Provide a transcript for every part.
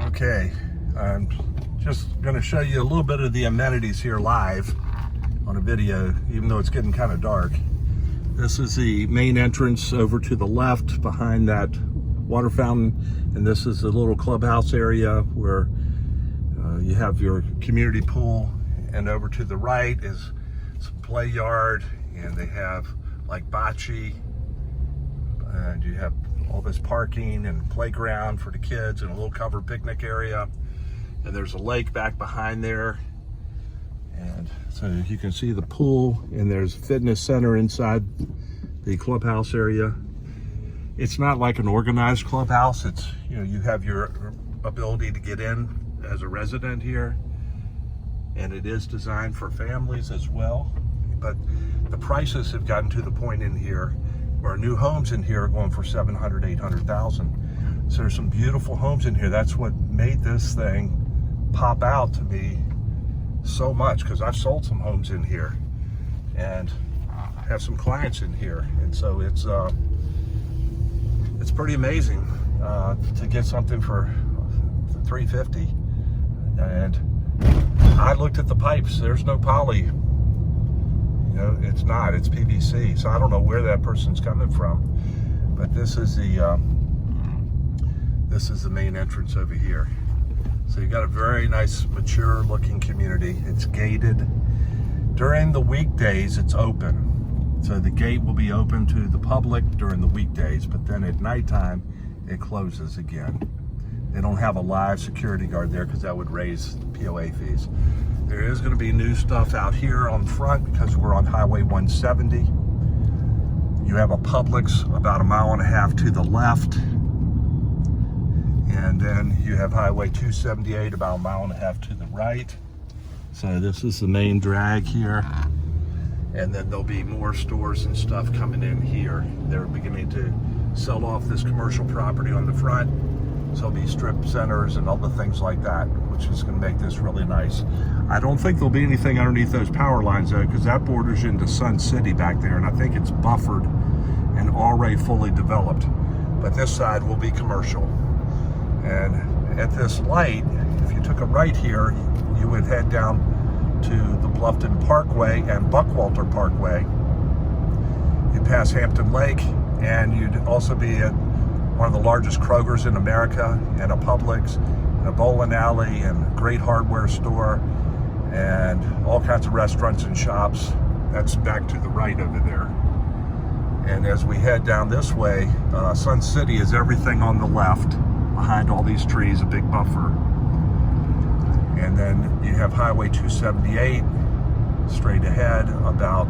Okay, I'm just going to show you a little bit of the amenities here live on a video, even though it's getting kind of dark. This is the main entrance over to the left behind that water fountain, and this is the little clubhouse area where you have your community pool, and over to the right is some play yard, and they have like bocce, and you have all this parking and playground for the kids and a little covered picnic area, and there's a lake back behind there, and so you can see the pool, and there's a fitness center inside the clubhouse area. It's not like an organized clubhouse. It's, you know, you have your ability to get in as a resident here, and it is designed for families as well. But the prices have gotten to the point in here where new homes in here are going for 700, 800,000. So there's some beautiful homes in here. That's what made this thing pop out to me so much, because I've sold some homes in here and have some clients in here, and so it's pretty amazing to get something for $350. And I looked at the pipes. There's no poly. You know, it's not. It's PVC. So I don't know where that person's coming from. But this is the main entrance over here. So you got a very nice, mature-looking community. It's gated. During the weekdays, it's open. So the gate will be open to the public during the weekdays, but then at nighttime, it closes again. They don't have a live security guard there because that would raise POA fees. There is going to be new stuff out here on front because we're on Highway 170. You have a Publix about 1.5 miles to the left. And then you have Highway 278 about 1.5 miles to the right. So this is the main drag here. And then there'll be more stores and stuff coming in here. They're beginning to sell off this commercial property on the front. So there'll be strip centers and other things like that, which is going to make this really nice. I don't think there'll be anything underneath those power lines though, because that borders into Sun City back there, and I think it's buffered and already fully developed. But this side will be commercial. And at this light, if you took a right here, you would head down to the Bluffton Parkway and Buckwalter Parkway. You'd pass Hampton Lake, and you'd also be at one of the largest Krogers in America, and a Publix, and a bowling alley, and a great hardware store, and all kinds of restaurants and shops. That's back to the right over there. And as we head down this way, Sun City is everything on the left, behind all these trees, a big buffer. And then you have Highway 278 straight ahead about,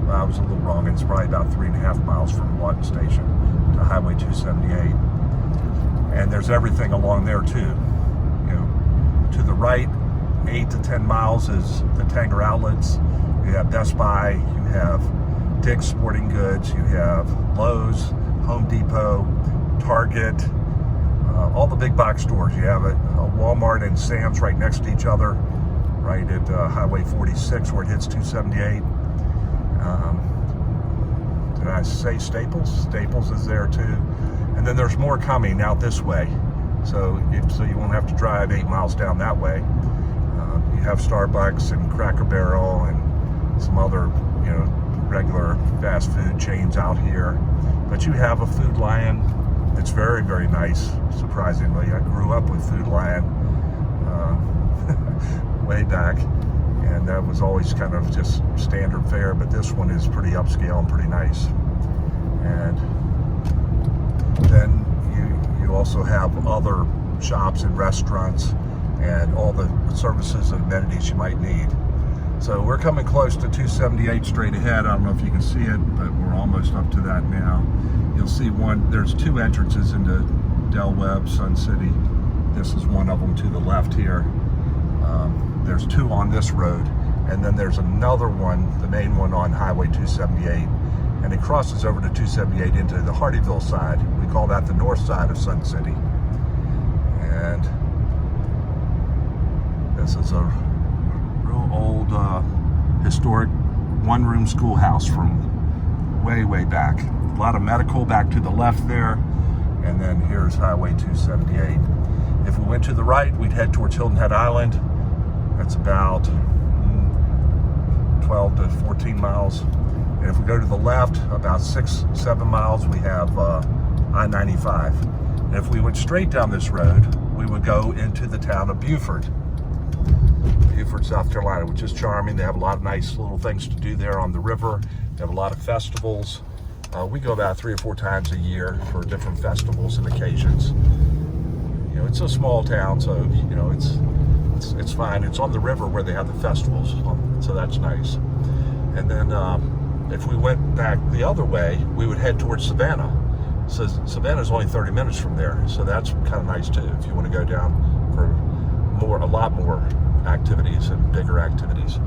well, I was a little wrong, it's probably about 3.5 miles from Lawton Station to Highway 278. And there's everything along there too. You know, to the right, 8 to 10 miles is the Tanger Outlets. You have Best Buy, you have Dick's Sporting Goods, you have Lowe's, Home Depot, Target, all the big box stores. You have a Walmart and Sam's right next to each other, right at Highway 46 where it hits 278. Did I say Staples? Staples is there too. And then there's more coming out this way. So you won't have to drive 8 miles down that way. You have Starbucks and Cracker Barrel and some other, you know, regular fast food chains out here. But you have a Food Lion. It's very, very nice, surprisingly. I grew up with Food Lion way back, and that was always kind of just standard fare, but this one is pretty upscale and pretty nice. And then you also have other shops and restaurants and all the services and amenities you might need. So we're coming close to 278 straight ahead. I don't know if you can see it, but we're almost up to that now. You'll see there's two entrances into Del Webb, Sun City. This is one of them to the left here. There's two on this road, and then there's another one, the main one on Highway 278, and it crosses over to 278 into the Hardyville side. We call that the north side of Sun City. And this is a real old historic one-room schoolhouse from way, way back. A lot of medical back to the left there, and then here's Highway 278. If we went to the right, we'd head towards Hilton Head Island. That's about 12 to 14 miles. And if we go to the left, about 6-7 miles, we have I-95. And if we went straight down this road, we would go into the town of Beaufort, South Carolina, which is charming. They have a lot of nice little things to do there on the river. They have a lot of festivals. We go about 3 or 4 times a year for different festivals and occasions. You know, it's a small town, so you know it's fine. It's on the river where they have the festivals, so that's nice. And then if we went back the other way, we would head towards Savannah. So Savannah is only 30 minutes from there, so that's kind of nice too if you want to go down for a lot more activities and bigger activities.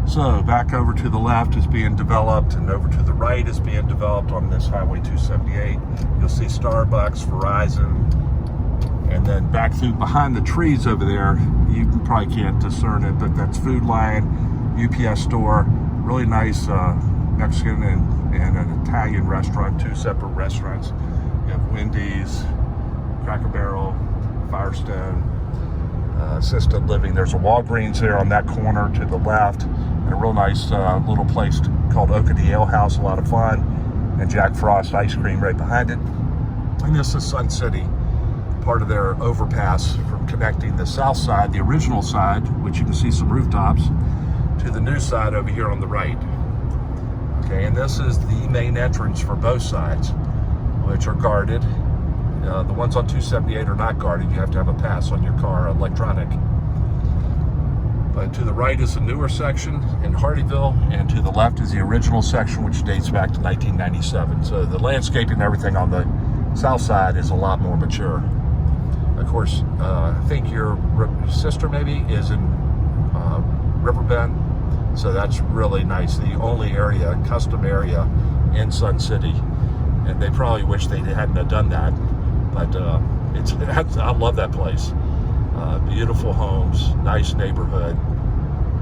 So back over to the left is being developed, and over to the right is being developed on this Highway 278. You'll see Starbucks, Verizon, and then back through behind the trees over there, you probably can't discern it, but that's Food Lion, UPS store, really nice Mexican and an Italian restaurant, 2 separate restaurants. You have Wendy's, Cracker Barrel, Firestone, assisted living. There's a Walgreens there on that corner to the left, and a real nice little place called Oakady Ale House, a lot of fun, and Jack Frost ice cream right behind it. And this is Sun City, part of their overpass from connecting the south side, the original side, which you can see some rooftops, to the new side over here on the right. Okay, and this is the main entrance for both sides, which are guarded. The ones on 278 are not guarded. You have to have a pass on your car, electronic. But to the right is the newer section in Hardeeville, and to the left is the original section, which dates back to 1997. So the landscaping and everything on the south side is a lot more mature. Of course, I think your sister maybe is in Riverbend. So that's really nice. The only area, custom area in Sun City. And they probably wish they hadn't have done that. But I love that place. Beautiful homes, nice neighborhood,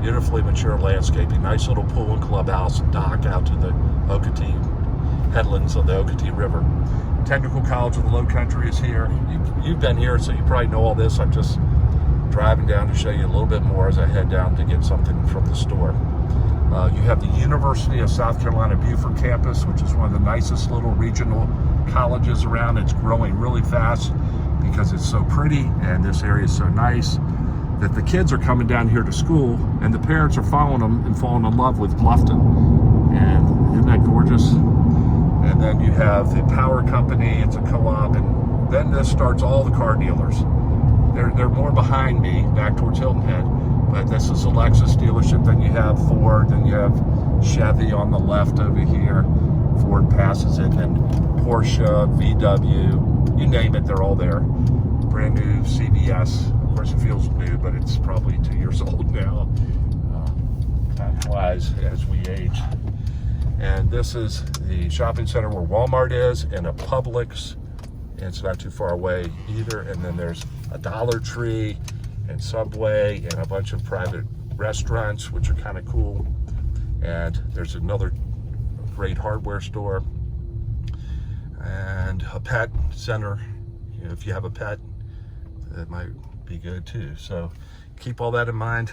beautifully mature landscaping, nice little pool and clubhouse and dock out to the Okeechobee headlands of the Okeechobee River. Technical College of the Low Country is here. You've been here, so you probably know all this. I'm just driving down to show you a little bit more as I head down to get something from the store. You have the University of South Carolina Beaufort campus, which is one of the nicest little regional colleges around. It's growing really fast because it's so pretty and this area is so nice that the kids are coming down here to school, and the parents are following them and falling in love with Lawton. And isn't that gorgeous? And then you have the power company, it's a co-op, and then this starts all the car dealers. They're more behind me, back towards Hilton Head, but this is a Lexus dealership. Then you have Ford, then you have Chevy on the left over here. Ford passes it, and Porsche, VW, you name it, they're all there. Brand new CVS. Of course, it feels new, but it's probably 2 years old now. Time flies as we age. And this is the shopping center where Walmart is, and a Publix. And it's not too far away either. And then there's a Dollar Tree and Subway and a bunch of private restaurants, which are kind of cool. And there's another great hardware store and a pet center. You know, if you have a pet, that might be good too. So keep all that in mind.